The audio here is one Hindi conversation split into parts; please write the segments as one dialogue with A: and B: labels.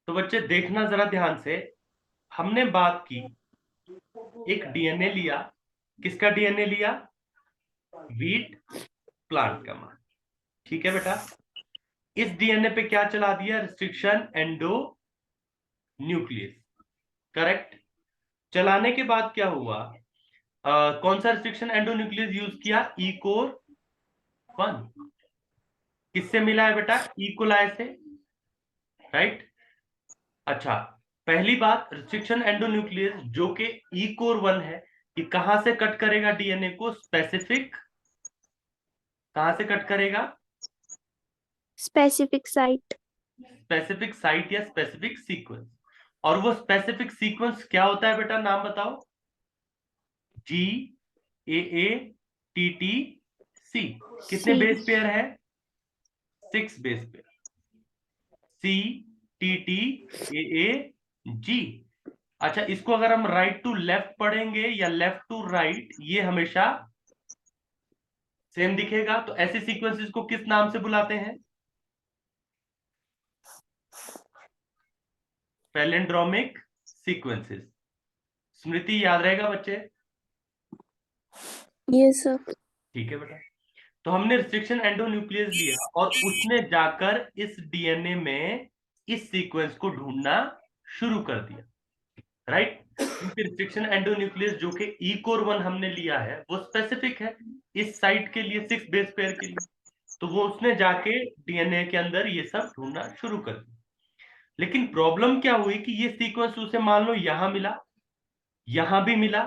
A: तो बच्चे देखना जरा ध्यान से, हमने बात की, एक डीएनए लिया। किसका डीएनए लिया? व्हीट प्लांट का मान। ठीक है बेटा, इस डीएनए पे क्या चला दिया? Restriction endo nucleus. करेक्ट। चलाने के बाद क्या हुआ? कौन सा रिस्ट्रिक्शन एंडो न्यूक्लियस यूज किया? ई कोर 1। किससे मिला है बेटा? इकोलाई से। राइट। अच्छा, पहली बात, रिस्ट्रिक्शन एंडोन्यूक्लियस जो कि ई कोर 1 है, ये कहां से कट करेगा डीएनए को? स्पेसिफिक, कहां से कट करेगा?
B: Specific site.
A: स्पेसिफिक साइट या स्पेसिफिक सीक्वेंस। और वो स्पेसिफिक सीक्वेंस क्या होता है बेटा? नाम बताओ। जी, ए, टी, टी, सी। कितने
B: सी।
A: बेस पेयर है? 6 बेस पेयर। सी, टी, टी, ए, जी। अच्छा, इसको अगर हम राइट टू लेफ्ट पढ़ेंगे या लेफ्ट टू राइट, ये हमेशा सेम दिखेगा। तो ऐसे सीक्वेंसेस को किस नाम से बुलाते हैं? Palindromic sequences. स्मृति याद रहेगा बच्चे?
B: Yes sir.
A: ठीक है बेटा। तो हमने रिस्ट्रिक्शन एंडोन्यूक्लियस लिया और उसने जाकर इस डीएनए में इस सीक्वेंस को ढूंढना शुरू कर दिया। राइट। क्योंकि रिस्ट्रिक्शन एंडोन्यूक्लियस जो कि ई कोर 1 हमने लिया है, वो स्पेसिफिक है इस साइट के लिए, 6 बेस पेयर के लिए। तो वो उसने जाके डीएनए के अंदर ये सब ढूंढना शुरू कर दिया। लेकिन प्रॉब्लम क्या हुई कि ये सीक्वेंस उसे मान लो यहां मिला, यहां भी मिला,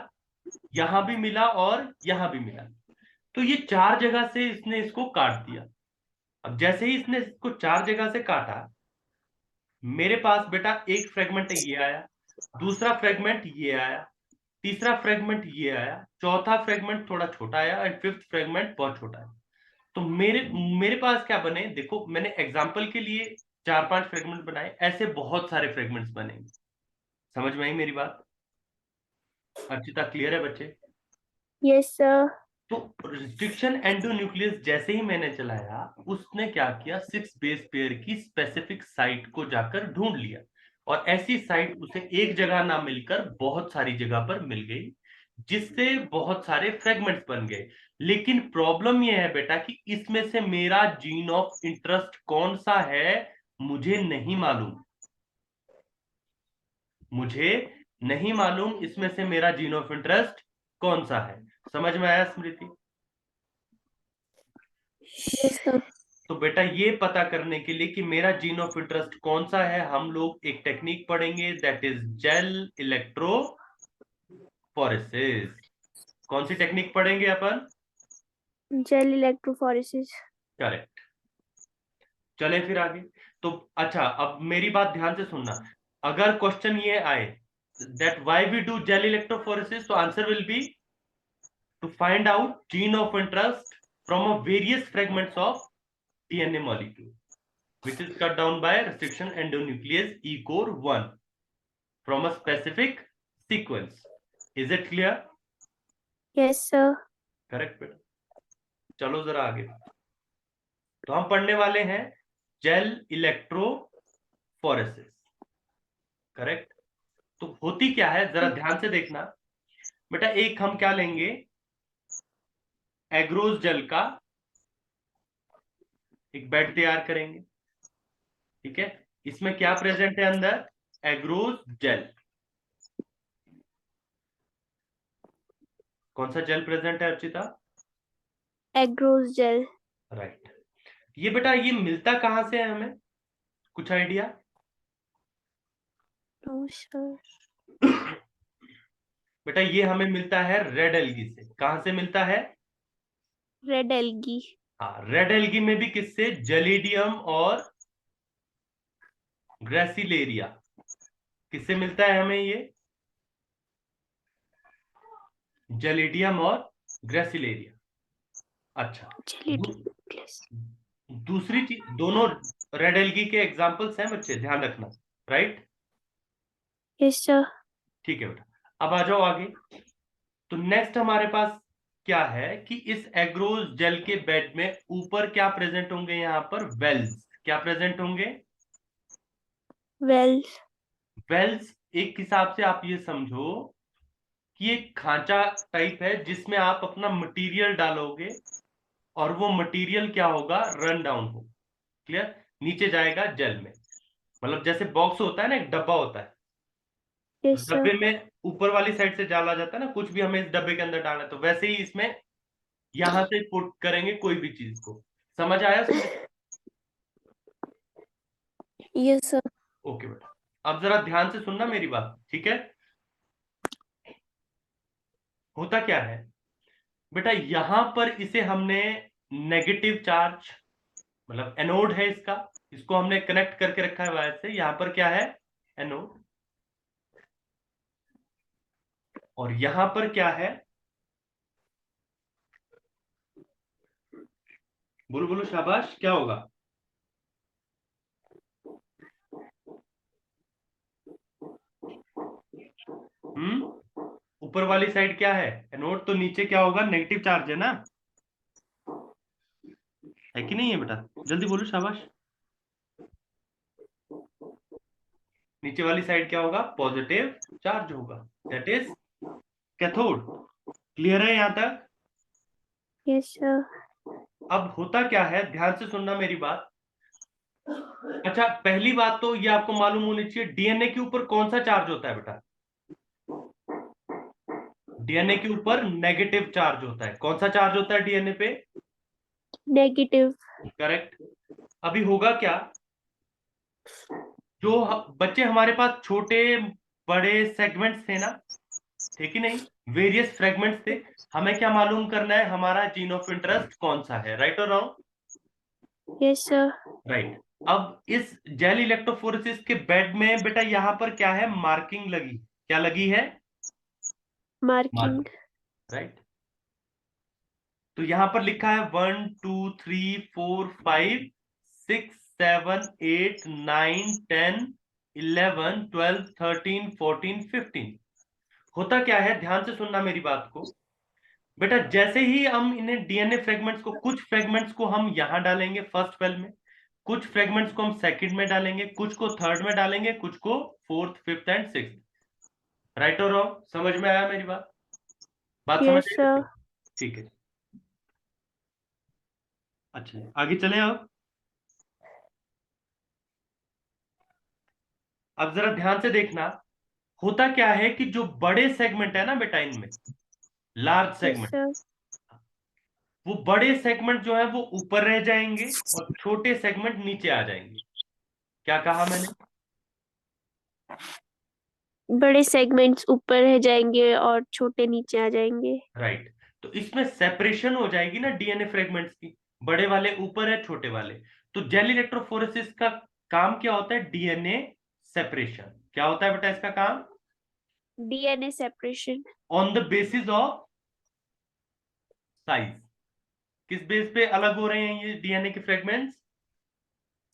A: यहां भी मिला और यहां भी मिला। तो ये 4 जगह से इसने इसको काट दिया। अब जैसे ही इसने इसको 4 जगह से काटा, मेरे पास बेटा एक फ्रेगमेंट ये आया, दूसरा फ्रेगमेंट ये आया, तीसरा फ्रेगमेंट ये आया, चौथा फ्रेगमेंट थोड़ा छोटा आया और फिफ्थ फ्रेगमेंट बहुत छोटा है। तो मेरे मेरे पास क्या बने? देखो, मैंने एग्जाम्पल के लिए 4-5 फ्रेगमेंट बनाए, ऐसे बहुत सारे फ्रेगमेंट्स बनेंगे। समझ में आई मेरी बात? अर्चिता, क्लियर है बच्चे?
B: Yes sir.
A: तो रिस्ट्रिक्शन एंडोन्यूक्लियस जैसे ही मैंने चलाया, उसने क्या किया? 6 बेस पेयर की स्पेसिफिक साइट को जाकर ढूंढ लिया। और ऐसी साइट उसे एक जगह ना मिलकर बहुत सारी जगह पर मिल गई, जिससे बहुत सारे फ्रेगमेंट्स बन गए। लेकिन प्रॉब्लम यह है बेटा कि इसमें से मेरा जीन ऑफ इंटरेस्ट कौन सा है, मुझे नहीं मालूम। मुझे नहीं मालूम इसमें से मेरा जीन ऑफ इंटरेस्ट कौन सा है। समझ में आया स्मृति?
B: Yes sir.
A: तो बेटा, ये पता करने के लिए कि मेरा जीन ऑफ इंटरेस्ट कौन सा है, हम लोग एक टेक्निक पढ़ेंगे, दैट इज जेल इलेक्ट्रोफोरेसिस। कौन सी टेक्निक पढ़ेंगे अपन?
B: Gel electrophoresis.
A: करेक्ट। चलें फिर आगे। तो अच्छा, अब मेरी बात ध्यान से सुनना। अगर क्वेश्चन ये आए that why we do gel electrophoresis, तो answer will be to find out gene of interest from a various fragments of DNA molecule which is cut down by restriction endonuclease E core 1 from a specific sequence. Is it clear?
B: Yes sir.
A: Correct बेटा। चलो जरा आगे। तो हम पढ़ने वाले हैं जेल इलेक्ट्रोफोरेसिस। करेक्ट। तो होती क्या है, जरा ध्यान से देखना बेटा। एक हम क्या लेंगे? एग्रोज जेल का एक बेड तैयार करेंगे। ठीक है। इसमें क्या प्रेजेंट है अंदर? Agarose gel. कौन सा जेल प्रेजेंट है अर्चिता?
B: एग्रोज जेल।
A: राइट। ये बेटा, ये मिलता कहां से है हमें? कुछ आइडिया?
B: No sir.
A: बेटा, ये हमें मिलता है रेड एल्गी से। कहां से मिलता है?
B: Red algae.
A: हाँ, रेड एल्गी में भी किससे? जेलिडियम और ग्रेसिलेरिया। किससे मिलता है हमें ये? जेलिडियम और ग्रेसिलेरिया। अच्छा। दू,
B: जेलिडी प्लस।
A: दूसरी चीज, दोनों रेड एल्गी के एग्जाम्पल्स हैं बच्चे, ध्यान रखना। राइट।
B: Yes sir.
A: ठीक है बेटा, अब आ जाओ आगे। तो नेक्स्ट हमारे पास क्या है कि इस एग्रोज जेल के बेड में ऊपर क्या प्रेजेंट होंगे? यहां पर वेल्स क्या प्रेजेंट होंगे?
B: वेल्स।
A: वेल्स एक हिसाब से आप ये समझो कि एक खांचा टाइप है जिसमें आप अपना मटेरियल डालोगे और वो मटेरियल क्या होगा, रन डाउन हो। क्लियर? नीचे जाएगा जेल में। मतलब जैसे बॉक्स होता है ना, एक डब्बा होता है, तो
B: यस
A: डब्बे
B: सर।
A: में ऊपर वाली साइड से डाला जाता है ना, कुछ भी हमें इस डब्बे के अंदर डालना है, तो वैसे ही इसमें यहां से पुट करेंगे कोई भी चीज को। समझ आया स्मृति?
B: Yes sir.
A: ओके बेटा, अब जरा ध्यान से सुनना मेरी बात, ठीक है? होता क्या है बेटा, यहां पर इसे हमने नेगेटिव चार्ज, मतलब एनोड है इसका, इसको हमने कनेक्ट करके रखा है वायर से। यहां पर क्या है, एनोड। और यहां पर क्या है, बोलो बोलो शाबाश, क्या होगा? ऊपर वाली साइड क्या है, एनोड, तो नीचे क्या होगा, नेगेटिव चार्ज है ना, है कि नहीं है बेटा? जल्दी बोलो शाबाश। नीचे वाली साइड क्या होगा, पॉजिटिव चार्ज होगा, दैट इज कैथोड। क्लियर है यहां तक?
B: Yes sir.
A: अब होता क्या है, ध्यान से सुनना मेरी बात। अच्छा, पहली बात तो ये आपको मालूम होनी चाहिए, डीएनए के ऊपर कौन सा चार्ज होता है बेटा? डीएनए के ऊपर नेगेटिव चार्ज होता है। कौन सा चार्ज होता है डीएनए पे?
B: नेगेटिव।
A: करेक्ट। अभी होगा क्या, जो बच्चे हमारे पास छोटे बड़े सेगमेंट्स थे ना, ठीक ही नहीं, वेरियस फ्रेगमेंट्स थे, हमें क्या मालूम करना है, हमारा जीन ऑफ इंटरेस्ट कौन सा है, राइट और रॉन्ग?
B: Yes sir.
A: राइट। अब इस जेल इलेक्ट्रोफोरेसिस के बेड में बेटा यहां पर क्या है, मार्किंग लगी, क्या लगी है,
B: मार्किंग।
A: Marking, right. तो यहां पर लिखा है 1 2 3 4 5 6 7 8 9 10 11 12 13 14 15। होता क्या है, ध्यान से सुनना मेरी बात को बेटा, जैसे ही हम इन्हें डीएनए फ्रेगमेंट्स को, कुछ फ्रेगमेंट्स को हम यहां डालेंगे फर्स्ट वेल में, कुछ फ्रेगमेंट्स को हम सेकंड में डालेंगे, कुछ को थर्ड में डालेंगे, कुछ को fourth, fifth and sixth. Right और रॉन्ग? समझ में आया मेरी बात? बात समझ
B: यस
A: आई
B: सर।
A: बेटे? ठीक है। अच्छा, आगे चले अब। अब जरा ध्यान से देखना, होता क्या है कि जो बड़े सेगमेंट है ना बेटा, इनमें लार्ज
B: यस
A: सेगमेंट,
B: सर।
A: वो बड़े सेगमेंट जो है वो ऊपर रह जाएंगे और छोटे सेगमेंट नीचे आ जाएंगे। क्या कहा मैंने?
B: बड़े सेगमेंट्स ऊपर रह जाएंगे और छोटे नीचे आ जाएंगे।
A: राइट। तो इसमें सेपरेशन हो जाएगी ना डीएनए फ्रेगमेंट्स की, बड़े वाले ऊपर है, छोटे वाले। तो जेल इलेक्ट्रोफोरेसिस का काम क्या होता है, डीएनए सेपरेशन। क्या होता है बेटा इसका काम?
B: DNA separation.
A: On the basis of size. किस बेस पे अलग हो रहे हैं ये डीएनए के फ्रेगमेंट्स?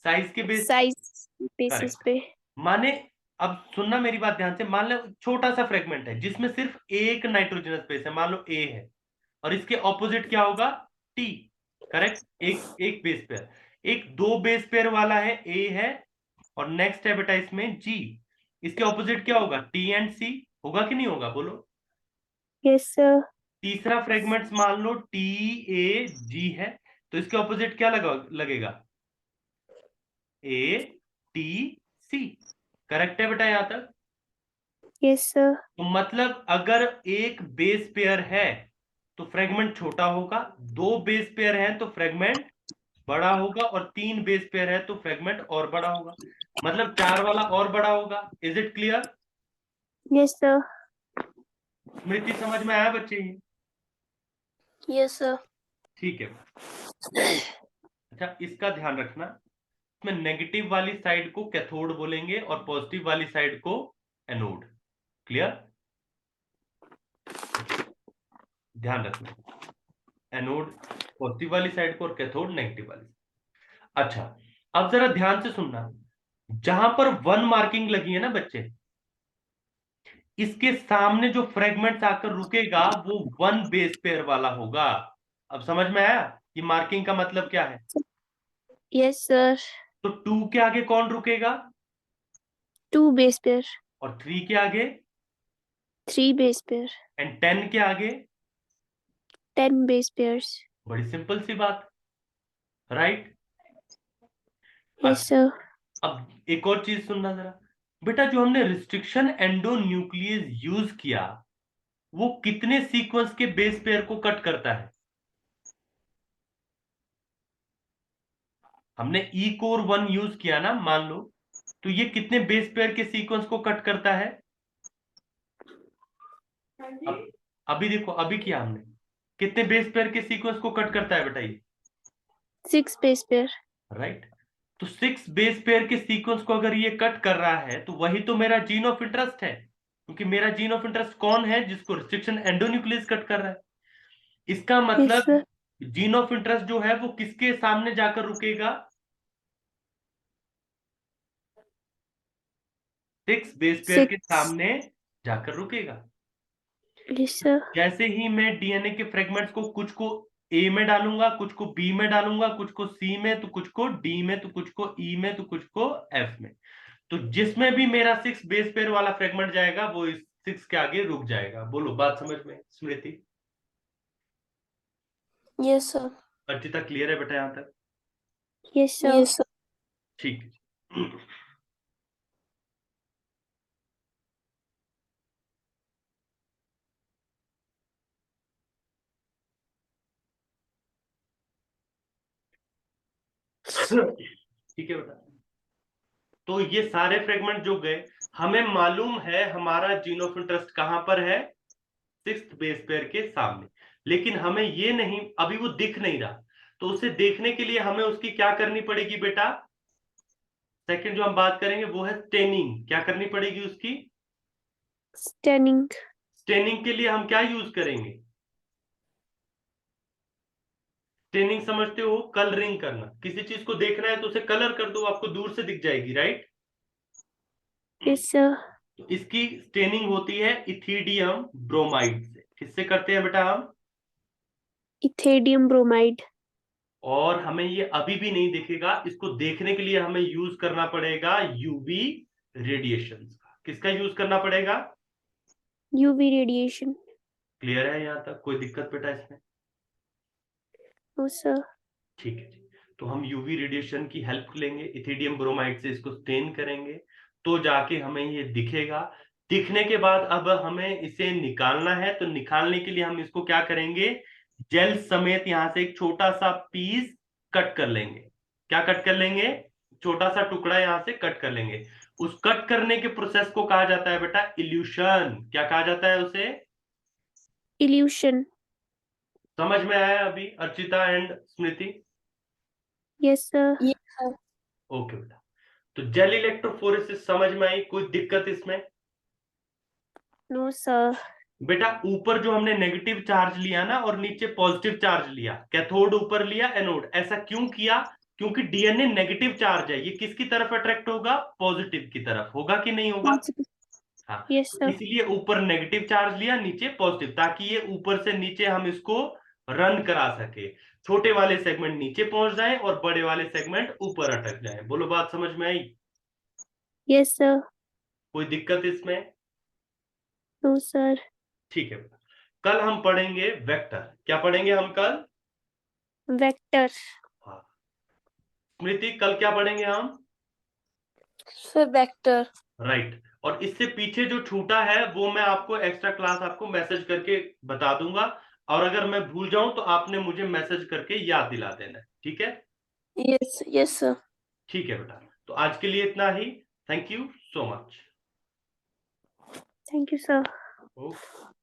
A: साइज के बेस।
B: Size basis
A: correct.
B: पे।
A: माने, अब सुनना मेरी बात ध्यान से, मान लो छोटा सा फ्रेगमेंट है जिसमें सिर्फ एक नाइट्रोजनस बेस है, मान लो ए है, और इसके ऑपोजिट क्या होगा, टी। करेक्ट, एक एक बेस पेयर। एक दो बेस पेयर वाला है, ए है, और नेक्स्ट है बेटा इसमें जी। इसके ऑपोजिट क्या होगा, टी एंड सी। होगा कि नहीं होगा, बोलो?
B: Yes sir.
A: तीसरा फ्रेगमेंट्स मान लो टी ए जी है, तो इसके ऑपोजिट क्या लगेगा, ए टी सी। करेक्ट है बेटा यहां तक?
B: Yes sir.
A: तो मतलब अगर एक बेस पेयर है तो फ्रेगमेंट छोटा होगा, दो बेस पेयर है तो फ्रेगमेंट बड़ा होगा, और तीन बेस पेयर है तो फ्रेगमेंट और बड़ा होगा, मतलब चार वाला और बड़ा होगा। Is it clear?
B: Yes sir.
A: Smriti समझ में आया बच्चे?
B: Yes sir.
A: ठीक है। अच्छा, इसका ध्यान रखना, इसमें नेगेटिव वाली साइड को कैथोड बोलेंगे और पॉजिटिव वाली साइड को एनोड। क्लियर? ध्यान रखना, एनोड पॉजिटिव वाली साइड को और कैथोड नेगेटिव वाली। अच्छा, अब जरा ध्यान से सुनना, जहां पर वन मार्किंग लगी है ना बच्चे, इसके सामने जो फ्रेगमेंट्स आकर रुकेगा वो वन बेस पेयर वाला होगा। अब समझ में आया कि मार्किंग का मतलब क्या है?
B: Yes sir.
A: तो टू के आगे कौन रुकेगा,
B: 2 बेस पेयर,
A: और 3 के आगे
B: 3 बेस पेयर,
A: एंड 10 के आगे
B: 10 बेस पेयर्स।
A: बड़ी सिंपल सी बात, राइट।
B: यस
A: अच्छा,
B: सर।
A: अब एक और चीज सुनना जरा बेटा, जो हमने रिस्ट्रिक्शन एंडो न्यूक्लियस यूज किया वो कितने सीक्वेंस के बेस पेयर को कट करता है? हमने ई कोर 1 यूज किया ना, मान लो, तो ये कितने बेस पेयर के सीक्वेंस को कट करता है? अब अभी देखो, अभी किया हमने, कितने बेस पेयर के सीक्वेंस को कट करता है बताइए?
B: 6 बेस पेयर।
A: राइट। तो 6 बेस पेयर के सीक्वेंस को अगर ये कट कर रहा है तो वही तो मेरा जीन ऑफ इंटरेस्ट है, क्योंकि मेरा जीन ऑफ इंटरेस्ट कौन है? जिसको रिस्ट्रिक्शन एंडोन्यूक्लियस कट कर रहा है। इसका
B: यस
A: मतलब
B: सर।
A: जीन ऑफ इंटरेस्ट जो है वो किसके सामने जाकर रुकेगा? 6 बेस पेयर के
B: 6।
A: सामने जाकर रुकेगा।
B: Yes sir.
A: जैसे ही मैं डीएनए के फ्रेगमेंट्स को, कुछ को ए में डालूंगा, कुछ को बी में डालूंगा, कुछ को सी में, तो कुछ को डी में, तो कुछ को ई में, तो कुछ को एफ में, तो जिसमें भी मेरा 6 बेस पेयर वाला फ्रेगमेंट जाएगा वो इस 6 के आगे रुक जाएगा। बोलो, बात समझ में Smriti?
B: Yes sir.
A: Archita, clear है बेटा यहां तक?
B: Yes sir. Yes sir.
A: ठीक है। ठीक है बेटा, तो ये सारे फ्रेगमेंट जो गए, हमें मालूम है हमारा जीन ऑफ इंटरेस्ट कहां पर है? 6th बेस पेयर के सामने। लेकिन हमें ये नहीं, अभी वो दिख नहीं रहा, तो उसे देखने के लिए हमें उसकी क्या करनी पड़ेगी बेटा? सेकंड जो हम बात करेंगे वो है स्टेनिंग। क्या करनी पड़ेगी उसकी?
B: स्टेनिंग।
A: स्टेनिंग के लिए हम क्या यूज करेंगे? स्टेनिंग समझते हो? कलरिंग करना। किसी चीज को देखना है तो उसे कलर कर दो, आपको दूर से दिख जाएगी, राइट?
B: Yes sir.
A: तो इसकी स्टेनिंग होती है इथिडियम ब्रोमाइड से। किससे करते हैं बेटा हम?
B: इथेडियम ब्रोमाइड।
A: और हमें ये अभी भी नहीं दिखेगा, इसको देखने के लिए हमें यूज करना पड़ेगा यूवी रेडिएशन का। किसका यूज करना पड़ेगा?
B: UV radiation.
A: क्लियर है यहां तक? कोई दिक्कत बेटा इसमें?
B: No sir.
A: ठीक है जी। तो हम यूवी रेडिएशन की हेल्प लेंगे, इथिडियम ब्रोमाइड से इसको स्टेन करेंगे, तो जाके हमें ये दिखेगा। दिखने के बाद अब हमें इसे निकालना है, तो निकालने के लिए हम इसको क्या करेंगे? जेल समेत यहां से एक छोटा सा पीस कट कर लेंगे। क्या कट कर लेंगे? छोटा सा टुकड़ा यहां से कट कर लेंगे। उस कट करने के प्रोसेस को कहा जाता है बेटा इल्यूशन। क्या कहा जाता है उसे?
B: इल्यूशन।
A: समझ में आया अभी Archita and Smriti?
B: Yes sir.
A: Okay बेटा, तो जेल इलेक्ट्रोफोरेसिस समझ में आई? कोई दिक्कत इसमें?
B: No sir.
A: बेटा, ऊपर जो हमने नेगेटिव चार्ज लिया ना और नीचे पॉजिटिव चार्ज लिया, कैथोड ऊपर लिया, एनोड, ऐसा क्यों किया? क्योंकि डीएनए नेगेटिव चार्ज है, ये किसकी तरफ अट्रैक्ट होगा? पॉजिटिव की तरफ। होगा कि नहीं होगा? हाँ।
B: यस
A: तो
B: सर।
A: इसलिए ऊपर नेगेटिव चार्ज लिया, नीचे पॉजिटिव, ताकि ये ऊपर से नीचे हम इसको रन करा सके, छोटे वाले सेगमेंट नीचे पहुंच जाए और बड़े वाले सेगमेंट ऊपर अटक जाए। बोलो, बात समझ में आई?
B: Yes sir.
A: कोई दिक्कत इसमें?
B: No sir.
A: ठीक है। कल हम पढ़ेंगे वेक्टर। क्या पढ़ेंगे हम कल?
B: वेक्टर।
A: हाँ। स्मृति, कल क्या पढ़ेंगे हम?
B: Sir vector.
A: राइट। और इससे पीछे जो छूटा है वो मैं आपको एक्स्ट्रा क्लास आपको मैसेज करके बता दूंगा, और अगर मैं भूल जाऊं तो आपने मुझे मैसेज करके याद दिला देना है, ठीक है?
B: Yes yes sir.
A: ठीक है बेटा, तो आज के लिए इतना ही। Thank you so much.
B: Thank you sir.
A: Okay.